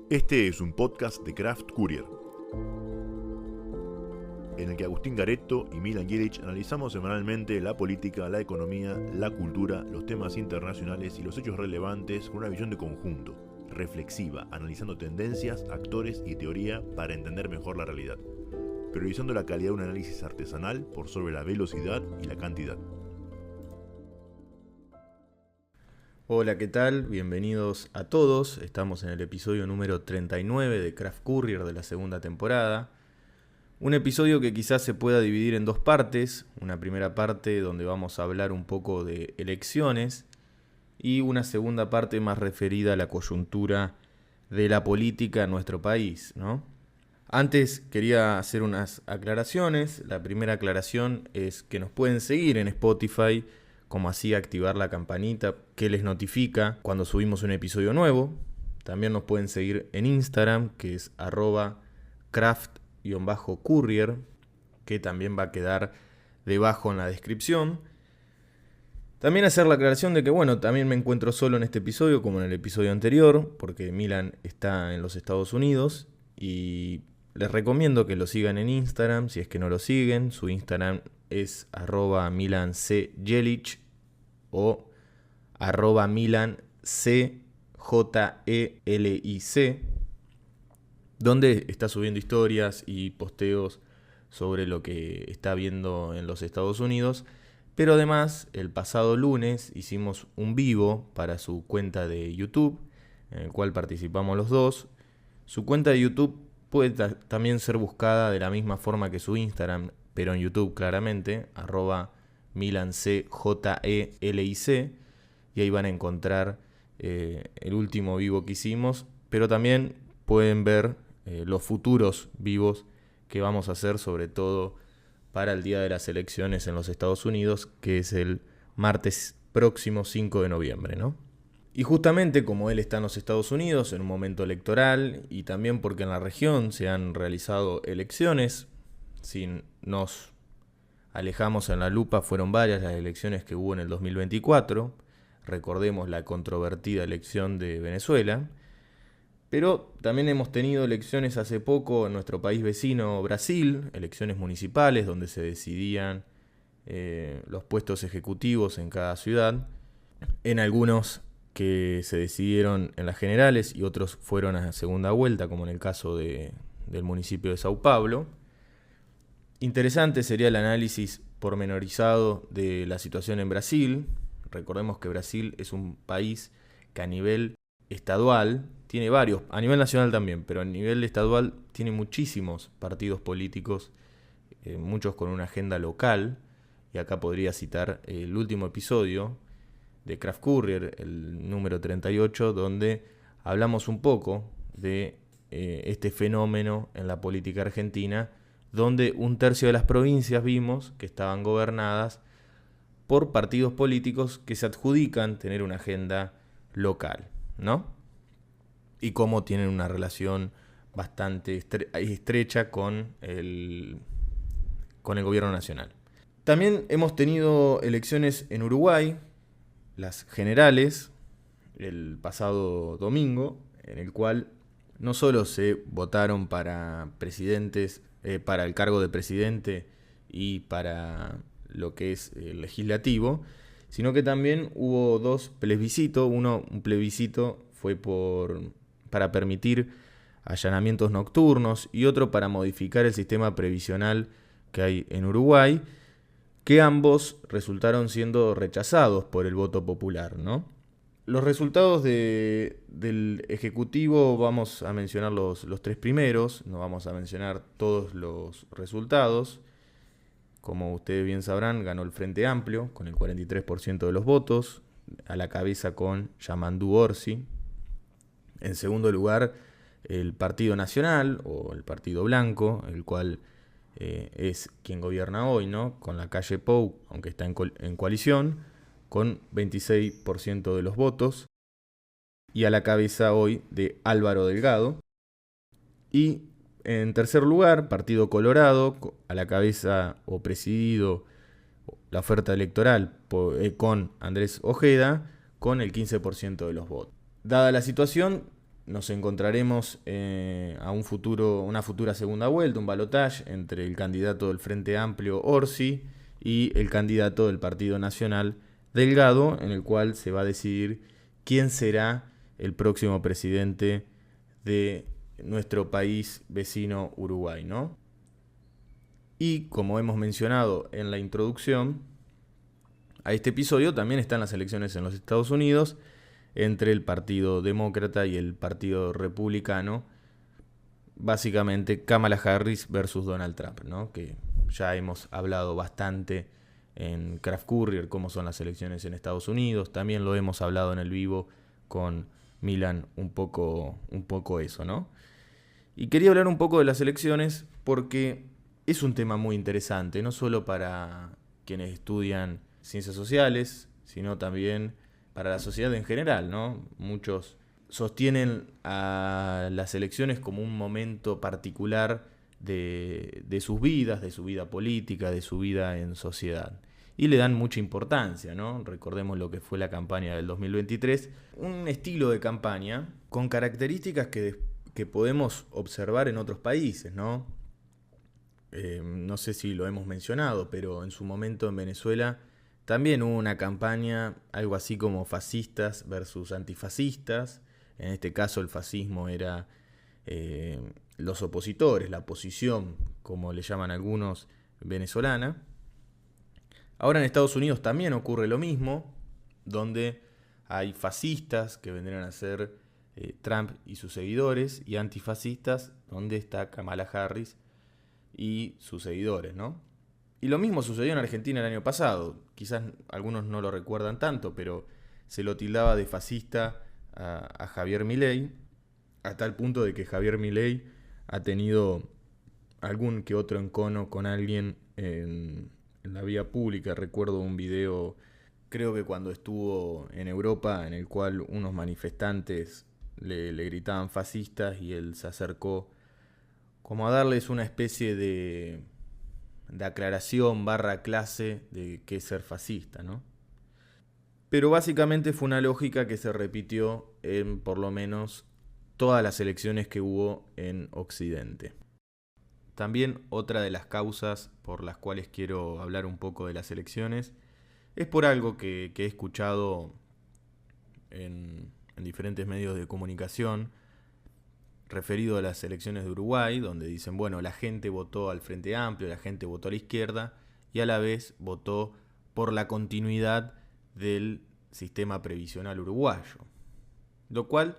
Este es un podcast de Craft Courier, en el que Agustín Garetto y Milan Jelic analizamos semanalmente la política, la economía, la cultura, los temas internacionales y los hechos relevantes con una visión de conjunto, reflexiva, analizando tendencias, actores y teoría para entender mejor la realidad, priorizando la calidad de un análisis artesanal por sobre la velocidad y la cantidad. Hola, ¿qué tal? Bienvenidos a todos. Estamos en el episodio número 39 de Craft Courier de la segunda temporada. Un episodio que quizás se pueda dividir en dos partes. Una primera parte donde vamos a hablar un poco de elecciones y una segunda parte más referida a la coyuntura de la política en nuestro país, ¿no? Antes quería hacer unas aclaraciones. La primera aclaración es que nos pueden seguir en Spotify, como así activar la campanita que les notifica cuando subimos un episodio nuevo. También nos pueden seguir en Instagram, que es @craft_courier, que también va a quedar debajo en la descripción. También hacer la aclaración de que, también me encuentro solo en este episodio, como en el episodio anterior, porque Milan está en los Estados Unidos y les recomiendo que lo sigan en Instagram, si es que no lo siguen. Su Instagram es @milancjelic o @milancjelic, donde está subiendo historias y posteos sobre lo que está viendo en los Estados Unidos. Pero además, el pasado lunes hicimos un vivo para su cuenta de YouTube, en el cual participamos los dos. Su cuenta de YouTube puede también ser buscada de la misma forma que su Instagram, pero en YouTube claramente, @milancjelic, y ahí van a encontrar el último vivo que hicimos, pero también pueden ver los futuros vivos que vamos a hacer, sobre todo para el día de las elecciones en los Estados Unidos, que es el martes próximo 5 de noviembre, ¿no? Y justamente como él está en los Estados Unidos en un momento electoral, y también porque en la región se han realizado elecciones, si nos alejamos en la lupa, fueron varias las elecciones que hubo en el 2024, recordemos la controvertida elección de Venezuela, pero también hemos tenido elecciones hace poco en nuestro país vecino Brasil, elecciones municipales donde se decidían los puestos ejecutivos en cada ciudad, en algunos que se decidieron en las generales y otros fueron a segunda vuelta, como en el caso del municipio de Sao Paulo. Interesante sería el análisis pormenorizado de la situación en Brasil. Recordemos que Brasil es un país que a nivel estadual tiene varios, a nivel nacional también, pero a nivel estadual tiene muchísimos partidos políticos, muchos con una agenda local. Y acá podría citar el último episodio de Craft Courier, el número 38, donde hablamos un poco de este fenómeno en la política argentina, donde un tercio de las provincias vimos que estaban gobernadas por partidos políticos que se adjudican tener una agenda local, ¿no? Y cómo tienen una relación bastante estrecha con el gobierno nacional. También hemos tenido elecciones en Uruguay, las generales, el pasado domingo, en el cual no solo se votaron para presidentes, para el cargo de presidente y para lo que es el legislativo, sino que también hubo dos plebiscitos. Un plebiscito fue para permitir allanamientos nocturnos y otro para modificar el sistema previsional que hay en Uruguay, que ambos resultaron siendo rechazados por el voto popular, ¿no? Los resultados del Ejecutivo, vamos a mencionar los tres primeros, no vamos a mencionar todos los resultados. Como ustedes bien sabrán, ganó el Frente Amplio con el 43% de los votos, a la cabeza con Yamandu Orsi. En segundo lugar, el Partido Nacional o el Partido Blanco, el cual es quien gobierna hoy, ¿no? Con la calle Pou, aunque está en coalición, con 26% de los votos, y a la cabeza hoy de Álvaro Delgado. Y en tercer lugar, Partido Colorado, a la cabeza o presidido la oferta electoral con Andrés Ojeda, con el 15% de los votos. Dada la situación, nos encontraremos a una futura segunda vuelta, un balotaje entre el candidato del Frente Amplio, Orsi, y el candidato del Partido Nacional, Delgado, en el cual se va a decidir quién será el próximo presidente de nuestro país vecino Uruguay, ¿no? Y como hemos mencionado en la introducción a este episodio, también están las elecciones en los Estados Unidos entre el Partido Demócrata y el Partido Republicano. Básicamente Kamala Harris versus Donald Trump, ¿no? Que ya hemos hablado bastante en Craft Courier cómo son las elecciones en Estados Unidos. También lo hemos hablado en el vivo con Milan un poco eso, ¿no? Y quería hablar un poco de las elecciones porque es un tema muy interesante, no solo para quienes estudian ciencias sociales, sino también para la sociedad en general, ¿no? Muchos sostienen a las elecciones como un momento particular de sus vidas, de su vida política, de su vida en sociedad. Y le dan mucha importancia, ¿no? Recordemos lo que fue la campaña del 2023. Un estilo de campaña con características que podemos observar en otros países, ¿no? No sé si lo hemos mencionado, pero en su momento en Venezuela también hubo una campaña, algo así como fascistas versus antifascistas. En este caso el fascismo era los opositores, la oposición, como le llaman algunos, venezolana. Ahora en Estados Unidos también ocurre lo mismo, donde hay fascistas que vendrían a ser Trump y sus seguidores, y antifascistas, donde está Kamala Harris y sus seguidores, ¿no? Y lo mismo sucedió en Argentina el año pasado. Quizás algunos no lo recuerdan tanto, pero se lo tildaba de fascista a Javier Milei, a tal punto de que Javier Milei ha tenido algún que otro encono con alguien en la vía pública. Recuerdo un video, creo que cuando estuvo en Europa, en el cual unos manifestantes le gritaban fascistas y él se acercó como a darles una especie de aclaración / clase de qué es ser fascista, ¿no? Pero básicamente fue una lógica que se repitió en por lo menos todas las elecciones que hubo en Occidente. También otra de las causas por las cuales quiero hablar un poco de las elecciones es por algo que he escuchado en diferentes medios de comunicación referido a las elecciones de Uruguay, donde dicen, bueno, la gente votó al Frente Amplio, la gente votó a la izquierda y a la vez votó por la continuidad del sistema previsional uruguayo. Lo cual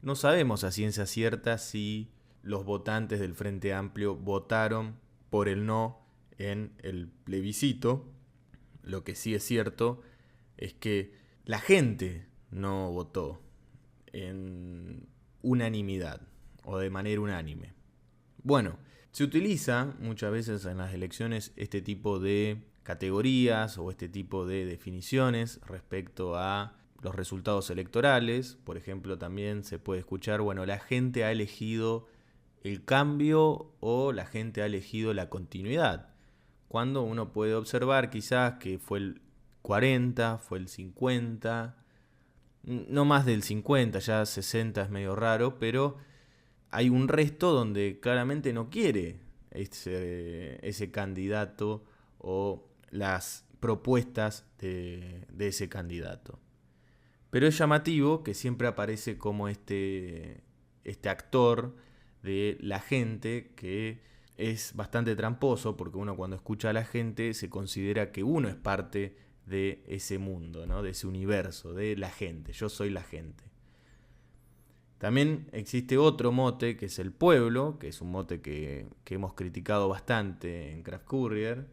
no sabemos a ciencia cierta si los votantes del Frente Amplio votaron por el no en el plebiscito. Lo que sí es cierto es que la gente no votó en unanimidad o de manera unánime. Bueno, se utiliza muchas veces en las elecciones este tipo de categorías o este tipo de definiciones respecto a los resultados electorales. Por ejemplo, también se puede escuchar, bueno, la gente ha elegido el cambio o la gente ha elegido la continuidad. Cuando uno puede observar quizás que fue el 40, fue el 50, no más del 50, ya 60 es medio raro, pero hay un resto donde claramente no quiere ese candidato o las propuestas de ese candidato. Pero es llamativo que siempre aparece como este actor de la gente que es bastante tramposo, porque uno cuando escucha a la gente se considera que uno es parte de ese mundo, ¿no? De ese universo, de la gente. Yo soy la gente. También existe otro mote que es el pueblo, que es un mote que hemos criticado bastante en Craft Courier,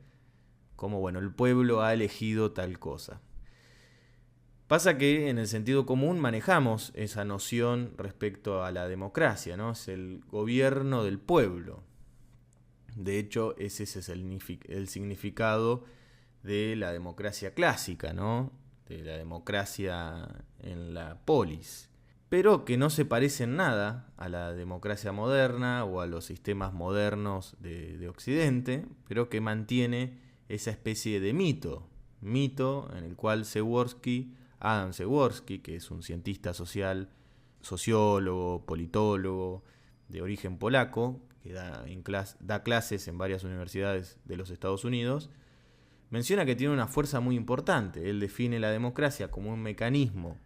como bueno, el pueblo ha elegido tal cosa. Pasa que en el sentido común manejamos esa noción respecto a la democracia, ¿no? Es el gobierno del pueblo. De hecho, ese es el significado de la democracia clásica, ¿no? De la democracia en la polis. Pero que no se parece en nada a la democracia moderna o a los sistemas modernos de Occidente, pero que mantiene esa especie de mito en el cual Adam Przeworski, que es un cientista social sociólogo, politólogo de origen polaco, que da clases en varias universidades de los Estados Unidos, menciona que tiene una fuerza muy importante. Él define la democracia como un mecanismo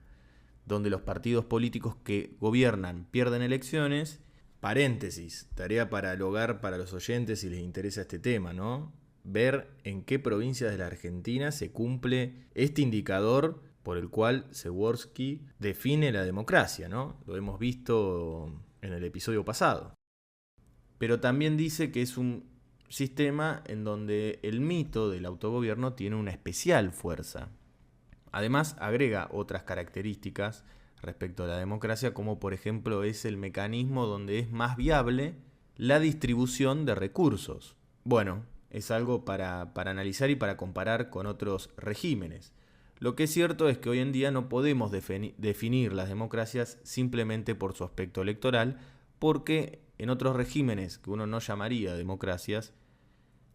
donde los partidos políticos que gobiernan pierden elecciones. Paréntesis, tarea para el hogar para los oyentes si les interesa este tema, ¿no? Ver en qué provincias de la Argentina se cumple este indicador por el cual Przeworski define la democracia, ¿no? Lo hemos visto en el episodio pasado. Pero también dice que es un sistema en donde el mito del autogobierno tiene una especial fuerza. Además, agrega otras características respecto a la democracia, como por ejemplo es el mecanismo donde es más viable la distribución de recursos. Bueno, es algo para analizar y para comparar con otros regímenes. Lo que es cierto es que hoy en día no podemos definir las democracias simplemente por su aspecto electoral, porque en otros regímenes que uno no llamaría democracias,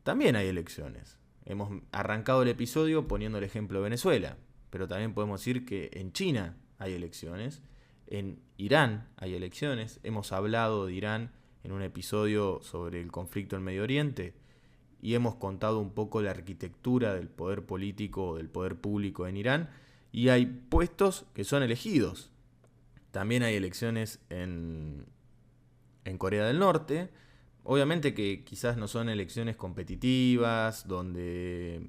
también hay elecciones. Hemos arrancado el episodio poniendo el ejemplo de Venezuela, pero también podemos decir que en China hay elecciones, en Irán hay elecciones. Hemos hablado de Irán en un episodio sobre el conflicto en Medio Oriente y hemos contado un poco la arquitectura del poder político o del poder público en Irán, y hay puestos que son elegidos. También hay elecciones en Corea del Norte. Obviamente que quizás no son elecciones competitivas, donde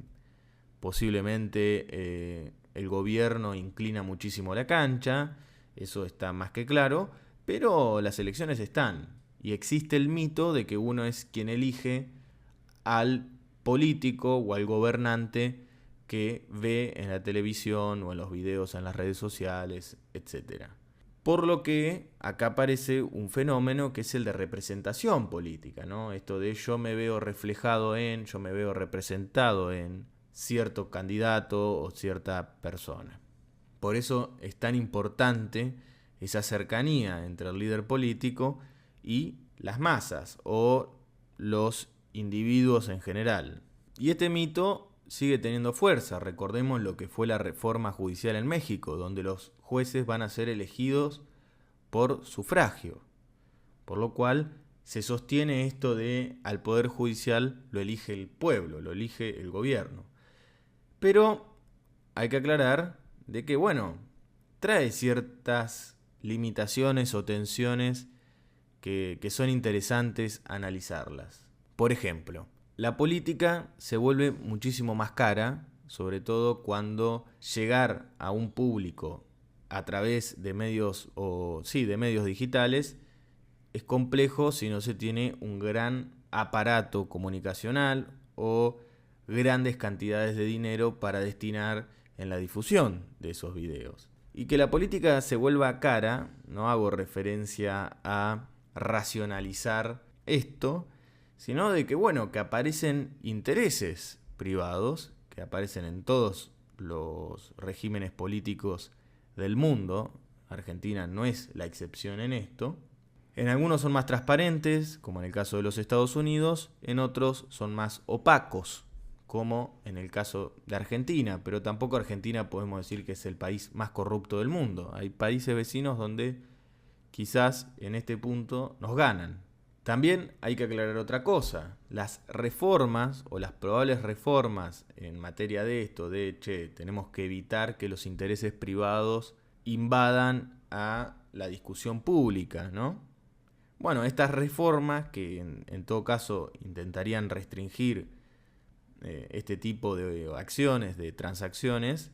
posiblemente el gobierno inclina muchísimo la cancha, eso está más que claro, pero las elecciones están, y existe el mito de que uno es quien elige al político o al gobernante que ve en la televisión o en los videos en las redes sociales, etc. Por lo que acá aparece un fenómeno que es el de representación política, ¿no? Esto de yo me veo representado en cierto candidato o cierta persona. Por eso es tan importante esa cercanía entre el líder político y las masas o los individuos en general. Y este mito sigue teniendo fuerza. Recordemos lo que fue la reforma judicial en México, donde los jueces van a ser elegidos por sufragio, por lo cual se sostiene esto de al poder judicial lo elige el pueblo, lo elige el gobierno. Pero hay que aclarar de que, trae ciertas limitaciones o tensiones que son interesantes analizarlas. Por ejemplo, la política se vuelve muchísimo más cara, sobre todo cuando llegar a un público a través de medios digitales es complejo si no se tiene un gran aparato comunicacional o grandes cantidades de dinero para destinar en la difusión de esos videos. Y que la política se vuelva cara, no hago referencia a racionalizar esto, sino de que, que aparecen intereses privados, que aparecen en todos los regímenes políticos del mundo. Argentina no es la excepción en esto. En algunos son más transparentes, como en el caso de los Estados Unidos, en otros son más opacos, como en el caso de Argentina, pero tampoco Argentina podemos decir que es el país más corrupto del mundo. Hay países vecinos donde quizás en este punto nos ganan. También hay que aclarar otra cosa. Las reformas o las probables reformas en materia de esto, tenemos que evitar que los intereses privados invadan a la discusión pública, ¿no? Estas reformas que en todo caso intentarían restringir este tipo de acciones, de transacciones,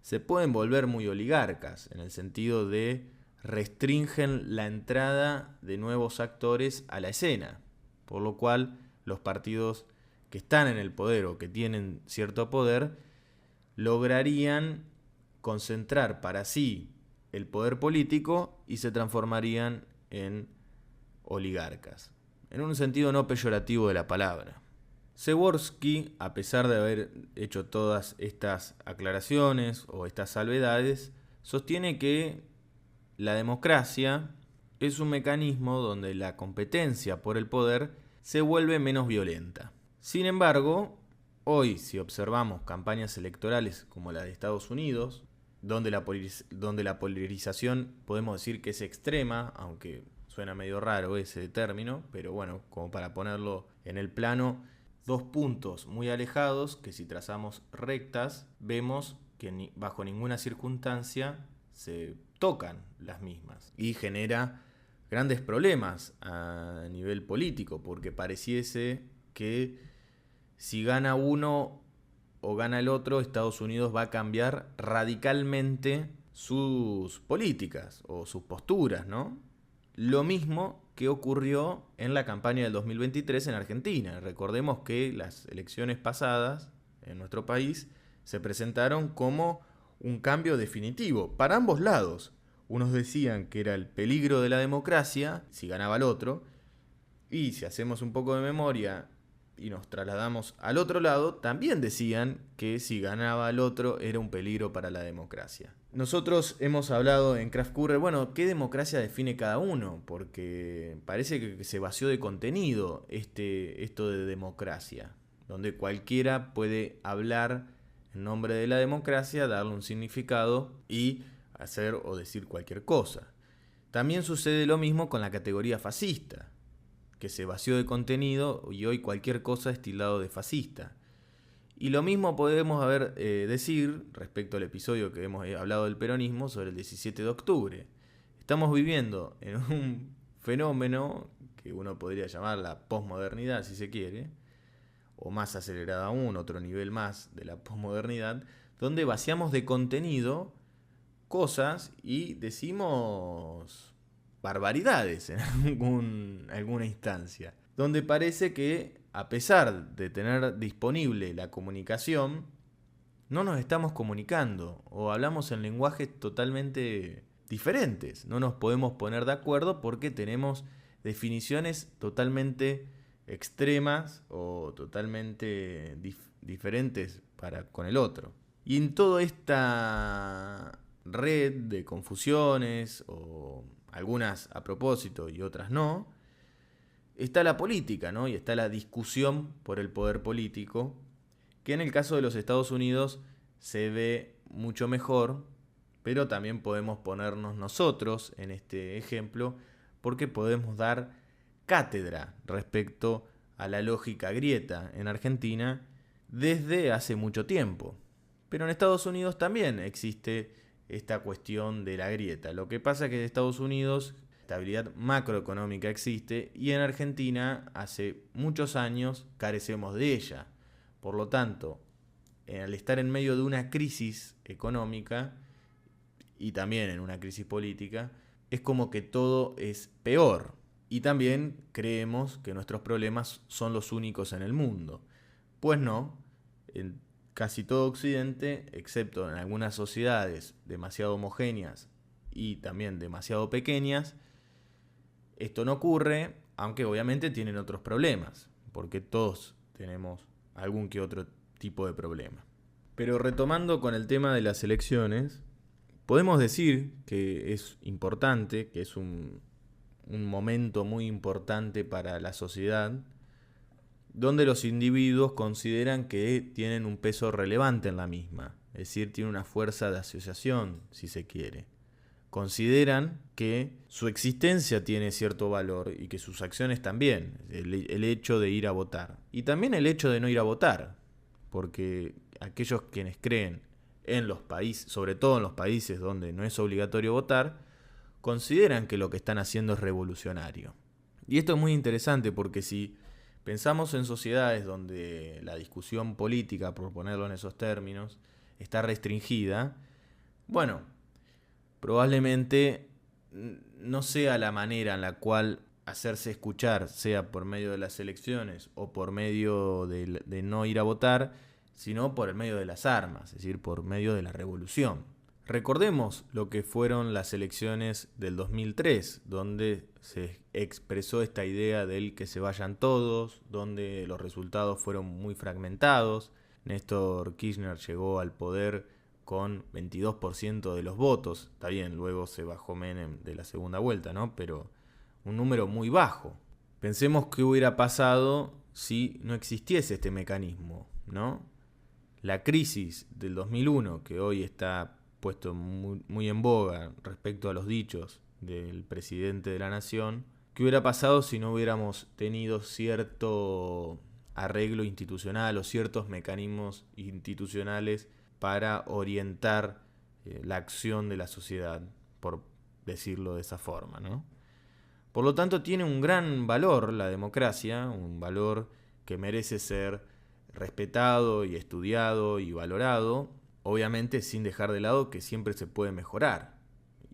se pueden volver muy oligarcas, en el sentido de restringen la entrada de nuevos actores a la escena, por lo cual los partidos que están en el poder o que tienen cierto poder lograrían concentrar para sí el poder político y se transformarían en oligarcas, en un sentido no peyorativo de la palabra. Przeworski, a pesar de haber hecho todas estas aclaraciones o estas salvedades, sostiene que la democracia es un mecanismo donde la competencia por el poder se vuelve menos violenta. Sin embargo, hoy, si observamos campañas electorales como la de Estados Unidos, donde la polarización podemos decir que es extrema, aunque suena medio raro ese término, pero bueno, como para ponerlo en el plano, dos puntos muy alejados que si trazamos rectas vemos que bajo ninguna circunstancia se tocan las mismas y genera grandes problemas a nivel político, porque pareciese que si gana uno o gana el otro, Estados Unidos va a cambiar radicalmente sus políticas o sus posturas, ¿no? Lo mismo que ocurrió en la campaña del 2023 en Argentina. Recordemos que las elecciones pasadas en nuestro país se presentaron como un cambio definitivo para ambos lados. Unos decían que era el peligro de la democracia si ganaba el otro, y si hacemos un poco de memoria y nos trasladamos al otro lado, también decían que si ganaba el otro era un peligro para la democracia. Nosotros hemos hablado en Craft Courier, bueno, ¿qué democracia define cada uno? Porque parece que se vació de contenido esto de democracia, donde cualquiera puede hablar en nombre de la democracia, darle un significado y hacer o decir cualquier cosa. También sucede lo mismo con la categoría fascista, que se vació de contenido y hoy cualquier cosa es tildado de fascista. Y lo mismo podemos decir respecto al episodio que hemos hablado del peronismo sobre el 17 de octubre. Estamos viviendo en un fenómeno que uno podría llamar la posmodernidad, si se quiere, o más acelerada aún, otro nivel más de la posmodernidad, donde vaciamos de contenido cosas y decimos barbaridades en alguna instancia, donde parece que a pesar de tener disponible la comunicación, no nos estamos comunicando o hablamos en lenguajes totalmente diferentes. No nos podemos poner de acuerdo porque tenemos definiciones totalmente extremas o totalmente diferentes con el otro. Y en toda esta red de confusiones, o algunas a propósito y otras no, está la política, ¿no? Y está la discusión por el poder político, que en el caso de los Estados Unidos se ve mucho mejor, pero también podemos ponernos nosotros en este ejemplo, porque podemos dar cátedra respecto a la lógica grieta en Argentina desde hace mucho tiempo. Pero en Estados Unidos también existe esta cuestión de la grieta. Lo que pasa es que en Estados Unidos estabilidad macroeconómica existe y en Argentina hace muchos años carecemos de ella. Por lo tanto, al estar en medio de una crisis económica y también en una crisis política, es como que todo es peor. Y también creemos que nuestros problemas son los únicos en el mundo. Pues no, en casi todo Occidente, excepto en algunas sociedades demasiado homogéneas y también demasiado pequeñas, esto no ocurre, aunque obviamente tienen otros problemas, porque todos tenemos algún que otro tipo de problema. Pero retomando con el tema de las elecciones, podemos decir que es importante, que es un momento muy importante para la sociedad, donde los individuos consideran que tienen un peso relevante en la misma, es decir, tienen una fuerza de asociación, si se quiere. Consideran que su existencia tiene cierto valor y que sus acciones también, el hecho de ir a votar. Y también el hecho de no ir a votar, porque aquellos quienes creen en los países, sobre todo en los países donde no es obligatorio votar, consideran que lo que están haciendo es revolucionario. Y esto es muy interesante porque si pensamos en sociedades donde la discusión política, por ponerlo en esos términos, está restringida, bueno, probablemente no sea la manera en la cual hacerse escuchar, sea por medio de las elecciones o por medio de no ir a votar, sino por el medio de las armas, es decir, por medio de la revolución. Recordemos lo que fueron las elecciones del 2003, donde se expresó esta idea del que se vayan todos, donde los resultados fueron muy fragmentados. Néstor Kirchner llegó al poder con 22% de los votos. Está bien, luego se bajó Menem de la segunda vuelta, ¿no? Pero un número muy bajo. Pensemos qué hubiera pasado si no existiese este mecanismo, ¿no? La crisis del 2001, que hoy está puesto muy en boga respecto a los dichos del presidente de la nación. ¿Qué hubiera pasado si no hubiéramos tenido cierto arreglo institucional o ciertos mecanismos institucionales para orientar la acción de la sociedad, por decirlo de esa forma, ¿no? Por lo tanto, tiene un gran valor la democracia, un valor que merece ser respetado y estudiado y valorado, obviamente sin dejar de lado que siempre se puede mejorar.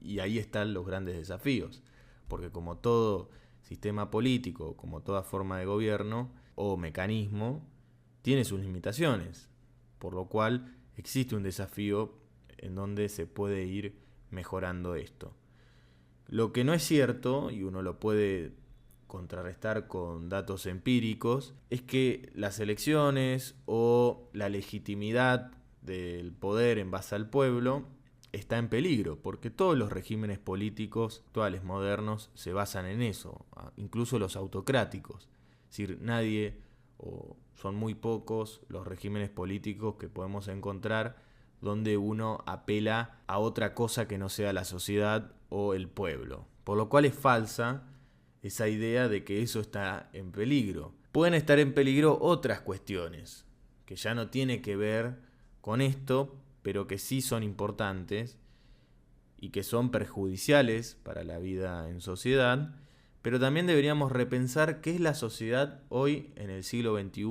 Y ahí están los grandes desafíos, porque como todo sistema político, como toda forma de gobierno o mecanismo, tiene sus limitaciones, por lo cual existe un desafío en donde se puede ir mejorando esto. Lo que no es cierto, y uno lo puede contrarrestar con datos empíricos, es que las elecciones o la legitimidad del poder en base al pueblo está en peligro, porque todos los regímenes políticos actuales, modernos, se basan en eso, incluso los autocráticos. Es decir, nadie o son muy pocos los regímenes políticos que podemos encontrar donde uno apela a otra cosa que no sea la sociedad o el pueblo. Por lo cual es falsa esa idea de que eso está en peligro. Pueden estar en peligro otras cuestiones, que ya no tiene que ver con esto, pero que sí son importantes y que son perjudiciales para la vida en sociedad, pero también deberíamos repensar qué es la sociedad hoy en el siglo XXI,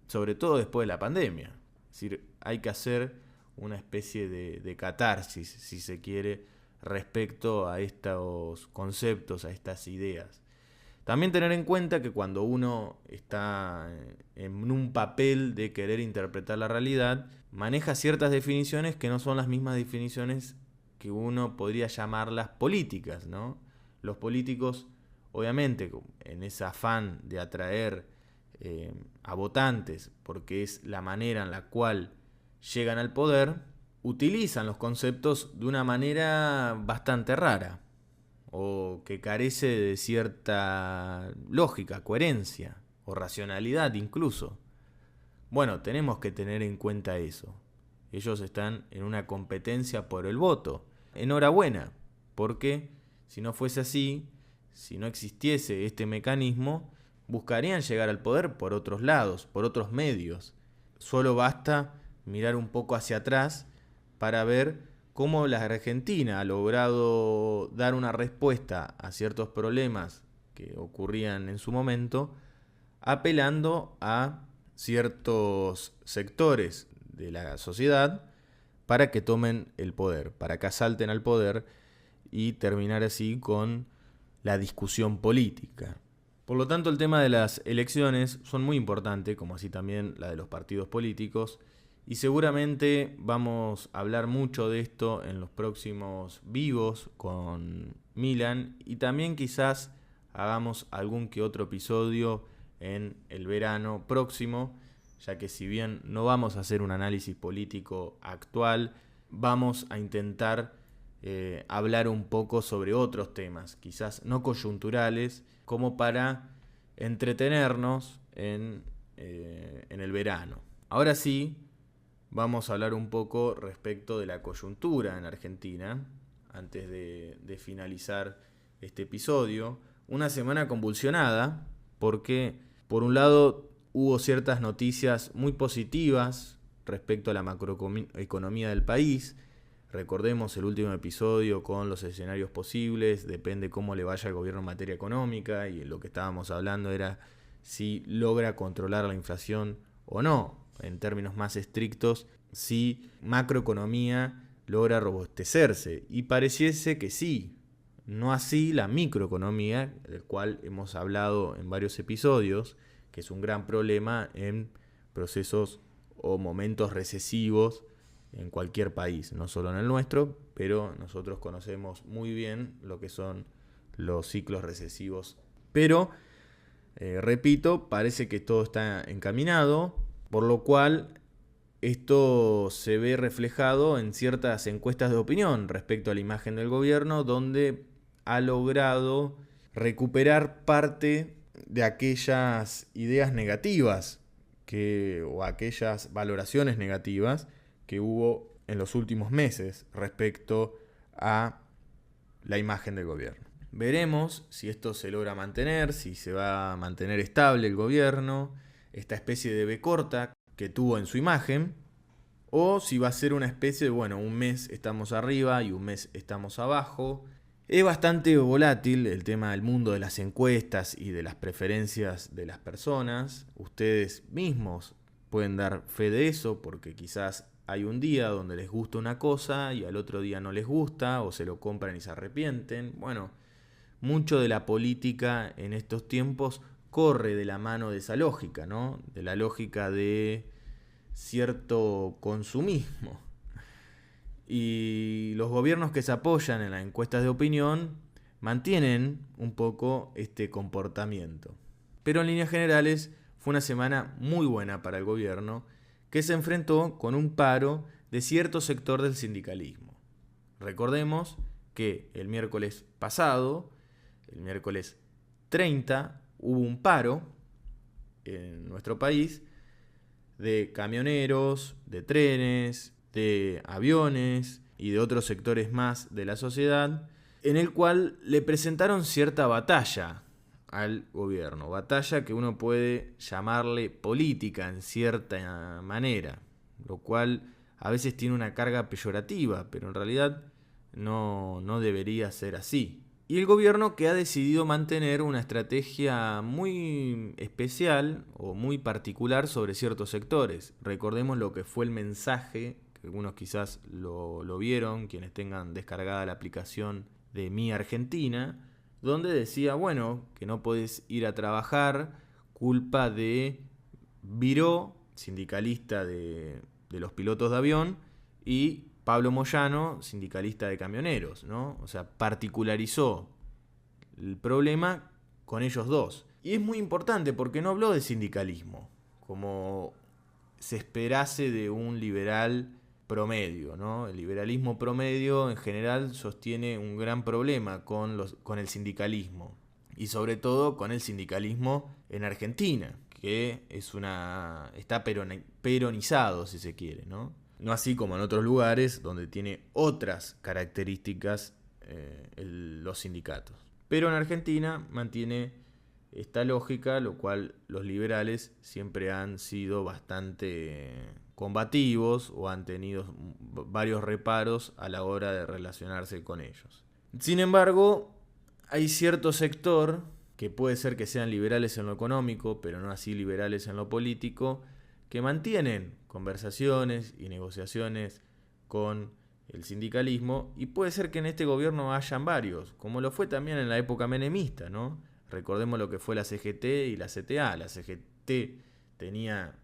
sobre todo después de la pandemia. Es decir, hay que hacer una especie de catarsis, si se quiere, respecto a estos conceptos, a estas ideas. También tener en cuenta que cuando uno está en un papel de querer interpretar la realidad, maneja ciertas definiciones que no son las mismas definiciones que uno podría llamarlas políticas, ¿no? Los políticos, obviamente, en ese afán de atraer a votantes, porque es la manera en la cual llegan al poder, utilizan los conceptos de una manera bastante rara o que carece de cierta lógica, coherencia o racionalidad incluso. Bueno, tenemos que tener en cuenta eso. Ellos están en una competencia por el voto. Enhorabuena, porque si no fuese así, si no existiese este mecanismo, buscarían llegar al poder por otros lados, por otros medios. Solo basta mirar un poco hacia atrás para ver cómo la Argentina ha logrado dar una respuesta a ciertos problemas que ocurrían en su momento, apelando a ciertos sectores de la sociedad para que tomen el poder, para que asalten al poder y terminar así con la discusión política. Por lo tanto, el tema de las elecciones son muy importantes, como así también la de los partidos políticos, y seguramente vamos a hablar mucho de esto en los próximos vivos con Milan, y también quizás hagamos algún que otro episodio en el verano próximo, ya que si bien no vamos a hacer un análisis político actual, vamos a intentar hablar un poco sobre otros temas, quizás no coyunturales, como para entretenernos en el verano. Ahora sí, vamos a hablar un poco respecto de la coyuntura en Argentina, antes de finalizar este episodio. Una semana convulsionada, porque por un lado hubo ciertas noticias muy positivas respecto a la macroeconomía del país. Recordemos el último episodio con los escenarios posibles, depende cómo le vaya al gobierno en materia económica, y lo que estábamos hablando era si logra controlar la inflación o no. En términos más estrictos, si macroeconomía logra robustecerse, y pareciese que sí, no así la microeconomía, del cual hemos hablado en varios episodios, que es un gran problema en procesos o momentos recesivos en cualquier país, no solo en el nuestro, pero nosotros conocemos muy bien lo que son los ciclos recesivos. Pero, repito, parece que todo está encaminado, por lo cual esto se ve reflejado en ciertas encuestas de opinión respecto a la imagen del gobierno, donde ha logrado recuperar parte de aquellas ideas negativas o aquellas valoraciones negativas que hubo en los últimos meses respecto a la imagen del gobierno. Veremos si esto se logra mantener, si se va a mantener estable el gobierno, esta especie de B corta que tuvo en su imagen, o si va a ser una especie de, bueno, un mes estamos arriba y un mes estamos abajo. Es bastante volátil el tema del mundo de las encuestas y de las preferencias de las personas. Ustedes mismos pueden dar fe de eso, porque quizás hay un día donde les gusta una cosa y al otro día no les gusta, o se lo compran y se arrepienten. Bueno, mucho de la política en estos tiempos corre de la mano de esa lógica, ¿no? De la lógica de cierto consumismo. Y los gobiernos que se apoyan en las encuestas de opinión mantienen un poco este comportamiento. Pero en líneas generales fue una semana muy buena para el gobierno, que se enfrentó con un paro de cierto sector del sindicalismo. Recordemos que el miércoles pasado, el miércoles 30, hubo un paro en nuestro país de camioneros, de trenes, de aviones y de otros sectores más de la sociedad, en el cual le presentaron cierta batalla al gobierno, batalla que uno puede llamarle política en cierta manera, lo cual a veces tiene una carga peyorativa, pero en realidad no debería ser así. Y el gobierno que ha decidido mantener una estrategia muy especial o muy particular sobre ciertos sectores. Recordemos lo que fue el mensaje, que algunos quizás lo vieron, quienes tengan descargada la aplicación de Mi Argentina, donde decía, bueno, que no podés ir a trabajar culpa de Viró, sindicalista de los pilotos de avión, y Pablo Moyano, sindicalista de camioneros, ¿no? O sea, particularizó el problema con ellos dos. Y es muy importante porque no habló de sindicalismo, como se esperase de un liberal promedio, ¿no? El liberalismo promedio en general sostiene un gran problema con el sindicalismo, y sobre todo con el sindicalismo en Argentina, que está peronizado, si se quiere, ¿no? No así como en otros lugares donde tiene otras características los sindicatos. Pero en Argentina mantiene esta lógica, lo cual los liberales siempre han sido bastante combativos o han tenido varios reparos a la hora de relacionarse con ellos. Sin embargo, hay cierto sector que puede ser que sean liberales en lo económico, pero no así liberales en lo político, que mantienen conversaciones y negociaciones con el sindicalismo, y puede ser que en este gobierno hayan varios, como lo fue también en la época menemista, ¿no? Recordemos lo que fue la CGT y la CTA. La CGT tenía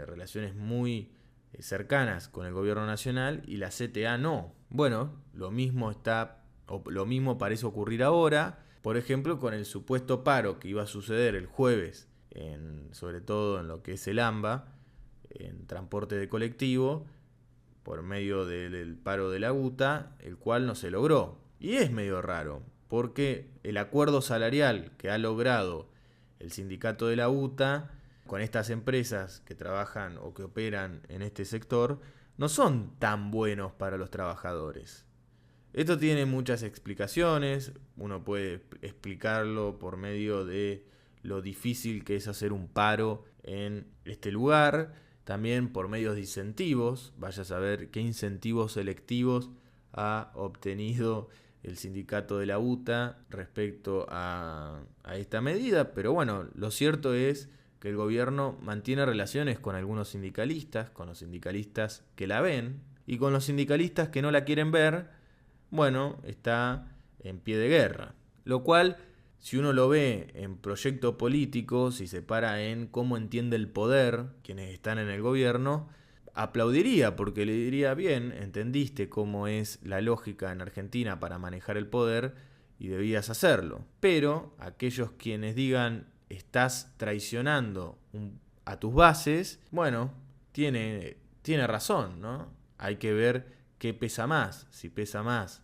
relaciones muy cercanas con el gobierno nacional y la CTA no. Bueno, lo mismo parece ocurrir ahora, por ejemplo, con el supuesto paro que iba a suceder el jueves, sobre todo en lo que es el AMBA, en transporte de colectivo, por medio del paro de la UTA, el cual no se logró. Y es medio raro, porque el acuerdo salarial que ha logrado el sindicato de la UTA con estas empresas que trabajan o que operan en este sector no son tan buenos para los trabajadores. Esto tiene muchas explicaciones, uno puede explicarlo por medio de lo difícil que es hacer un paro en este lugar, también por medios de incentivos, vaya a saber qué incentivos selectivos ha obtenido el sindicato de la UTA respecto a esta medida, pero bueno, lo cierto es que el gobierno mantiene relaciones con algunos sindicalistas, con los sindicalistas que la ven, y con los sindicalistas que no la quieren ver, bueno, está en pie de guerra. Lo cual, si uno lo ve en proyecto político, si se para en cómo entiende el poder quienes están en el gobierno, aplaudiría, porque le diría, bien, entendiste cómo es la lógica en Argentina para manejar el poder y debías hacerlo. Pero aquellos quienes digan, estás traicionando a tus bases, bueno, tiene razón, ¿no? Hay que ver qué pesa más, si pesa más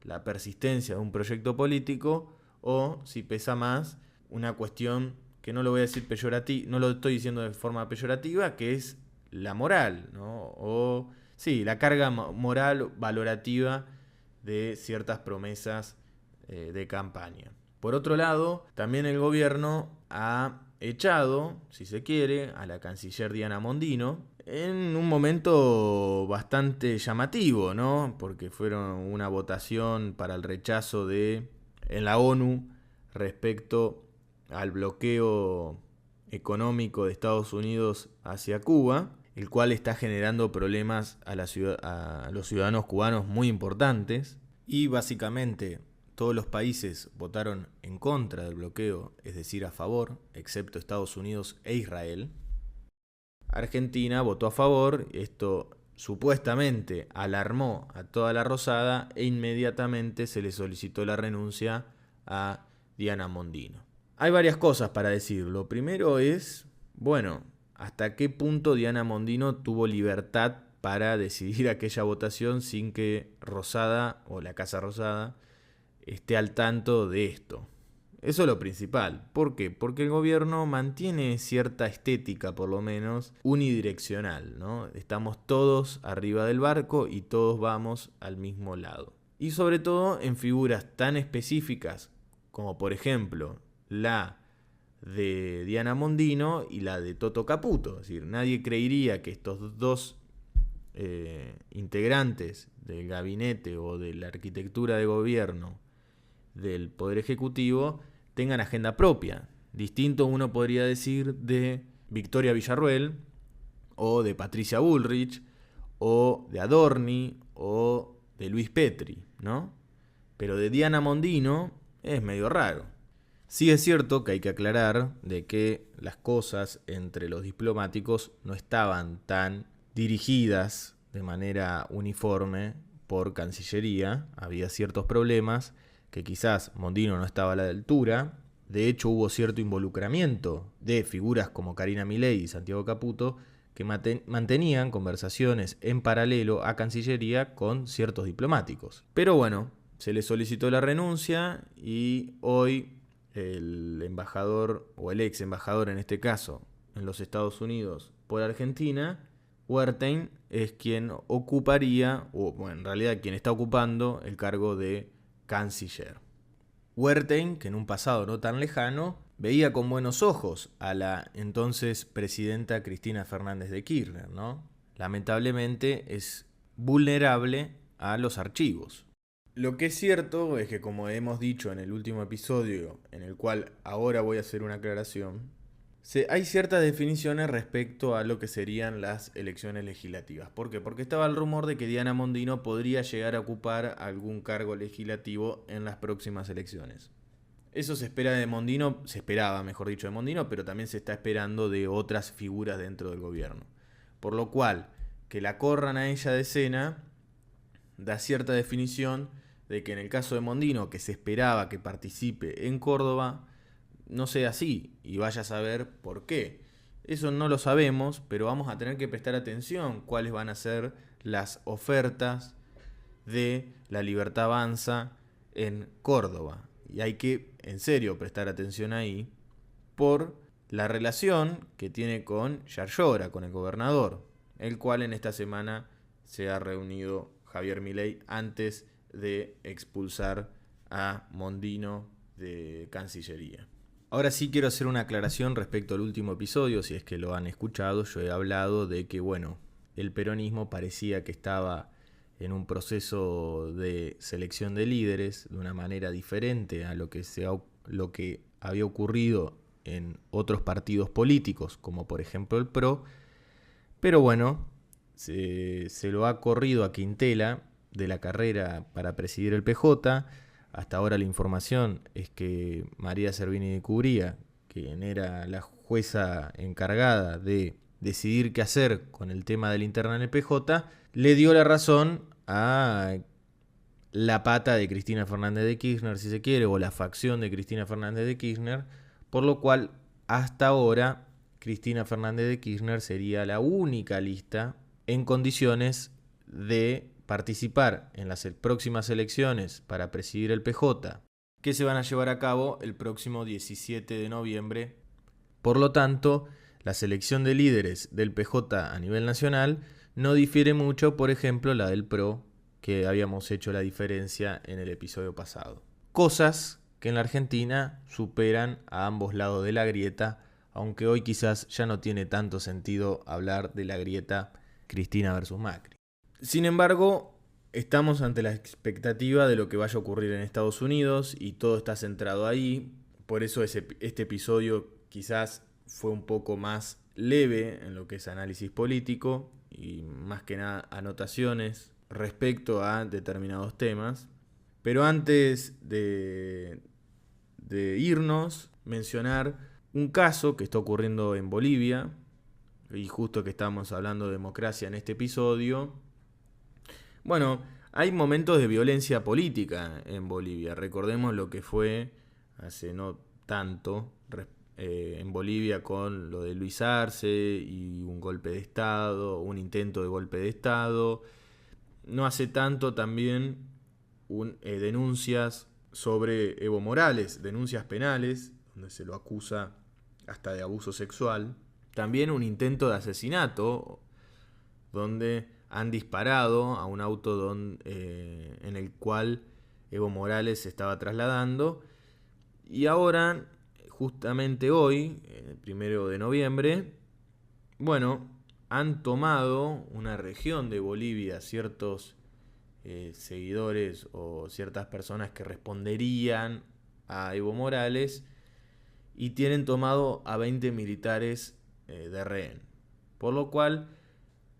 la persistencia de un proyecto político o si pesa más una cuestión que no lo voy a decir no lo estoy diciendo de forma peyorativa, que es la moral, ¿no? O Sí, la carga moral valorativa de ciertas promesas de campaña. Por otro lado, también el gobierno ha echado, si se quiere, a la canciller Diana Mondino en un momento bastante llamativo, ¿no? Porque fueron una votación para el rechazo en la ONU respecto al bloqueo económico de Estados Unidos hacia Cuba, el cual está generando problemas a los ciudadanos cubanos muy importantes. Y básicamente todos los países votaron en contra del bloqueo, es decir, a favor, excepto Estados Unidos e Israel. Argentina votó a favor, esto supuestamente alarmó a toda la Rosada e inmediatamente se le solicitó la renuncia a Diana Mondino. Hay varias cosas para decir. Lo primero es, bueno, hasta qué punto Diana Mondino tuvo libertad para decidir aquella votación sin que Rosada o la Casa Rosada esté al tanto de esto. Eso es lo principal. ¿Por qué? Porque el gobierno mantiene cierta estética, por lo menos, unidireccional, ¿no? Estamos todos arriba del barco y todos vamos al mismo lado. Y sobre todo en figuras tan específicas como, por ejemplo, la de Diana Mondino y la de Toto Caputo. Es decir, nadie creería que estos dos integrantes del gabinete o de la arquitectura de gobierno del Poder Ejecutivo tengan agenda propia. Distinto uno podría decir de Victoria Villarruel o de Patricia Bullrich o de Adorni o de Luis Petri, ¿no? Pero de Diana Mondino es medio raro. Sí es cierto que hay que aclarar de que las cosas entre los diplomáticos no estaban tan dirigidas de manera uniforme por Cancillería. Había ciertos problemas que quizás Mondino no estaba a la altura. De hecho, hubo cierto involucramiento de figuras como Karina Milei y Santiago Caputo que mantenían conversaciones en paralelo a Cancillería con ciertos diplomáticos. Pero bueno, se le solicitó la renuncia y hoy el embajador, o el ex embajador en este caso, en los Estados Unidos por Argentina, Wertheim, es quien ocuparía, o bueno, en realidad quien está ocupando el cargo de canciller. Wertheim, que en un pasado no tan lejano, veía con buenos ojos a la entonces presidenta Cristina Fernández de Kirchner, ¿no? Lamentablemente es vulnerable a los archivos. Lo que es cierto es que, como hemos dicho en el último episodio, en el cual ahora voy a hacer una aclaración, hay ciertas definiciones respecto a lo que serían las elecciones legislativas. ¿Por qué? Porque estaba el rumor de que Diana Mondino podría llegar a ocupar algún cargo legislativo en las próximas elecciones. Eso se espera de Mondino, se esperaba, mejor dicho, de Mondino, pero también se está esperando de otras figuras dentro del gobierno. Por lo cual, que la corran a ella de escena da cierta definición de que en el caso de Mondino, que se esperaba que participe en Córdoba, no sea así, y vaya a saber por qué. Eso no lo sabemos, pero vamos a tener que prestar atención cuáles van a ser las ofertas de La Libertad Avanza en Córdoba. Y hay que, en serio, prestar atención ahí por la relación que tiene con Yarlora, con el gobernador, el cual en esta semana se ha reunido Javier Milei antes de expulsar a Mondino de Cancillería. Ahora sí quiero hacer una aclaración respecto al último episodio, si es que lo han escuchado. Yo he hablado de que, bueno, el peronismo parecía que estaba en un proceso de selección de líderes de una manera diferente a lo que había ocurrido en otros partidos políticos, como por ejemplo el PRO. Pero bueno, se lo ha corrido a Quintela de la carrera para presidir el PJ. Hasta ahora la información es que María Servini de Cubría, quien era la jueza encargada de decidir qué hacer con el tema de la interna en el PJ, le dio la razón a la pata de Cristina Fernández de Kirchner, si se quiere, o la facción de Cristina Fernández de Kirchner, por lo cual hasta ahora Cristina Fernández de Kirchner sería la única lista en condiciones de participar en las próximas elecciones para presidir el PJ, que se van a llevar a cabo el próximo 17 de noviembre. Por lo tanto, la selección de líderes del PJ a nivel nacional no difiere mucho, por ejemplo, la del PRO, que habíamos hecho la diferencia en el episodio pasado. Cosas que en la Argentina superan a ambos lados de la grieta, aunque hoy quizás ya no tiene tanto sentido hablar de la grieta Cristina versus Macri. Sin embargo, estamos ante la expectativa de lo que vaya a ocurrir en Estados Unidos y todo está centrado ahí. Por eso este episodio quizás fue un poco más leve en lo que es análisis político y más que nada anotaciones respecto a determinados temas. Pero antes de irnos, mencionar un caso que está ocurriendo en Bolivia, y justo que estamos hablando de democracia en este episodio. Bueno, hay momentos de violencia política en Bolivia. Recordemos lo que fue hace no tanto en Bolivia con lo de Luis Arce y un golpe de Estado, un intento de golpe de Estado. No hace tanto también denuncias sobre Evo Morales, denuncias penales, donde se lo acusa hasta de abuso sexual. También un intento de asesinato, donde han disparado a un auto en el cual Evo Morales se estaba trasladando. Y ahora, justamente hoy, el 1 de noviembre, han tomado una región de Bolivia, ciertos seguidores o ciertas personas que responderían a Evo Morales, y tienen tomado a 20 militares de rehén. Por lo cual,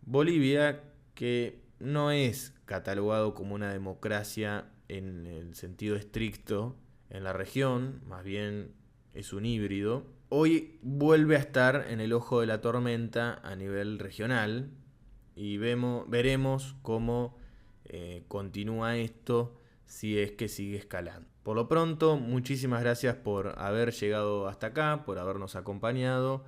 Bolivia, que no es catalogado como una democracia en el sentido estricto en la región, más bien es un híbrido, hoy vuelve a estar en el ojo de la tormenta a nivel regional y veremos cómo continúa esto si es que sigue escalando. Por lo pronto, muchísimas gracias por haber llegado hasta acá, por habernos acompañado,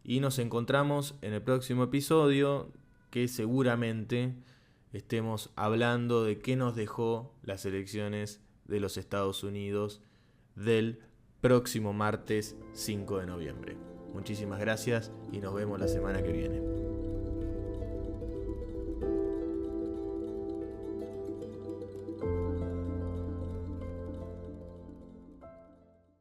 y nos encontramos en el próximo episodio, que seguramente estemos hablando de qué nos dejó las elecciones de los Estados Unidos del próximo martes 5 de noviembre. Muchísimas gracias y nos vemos la semana que viene.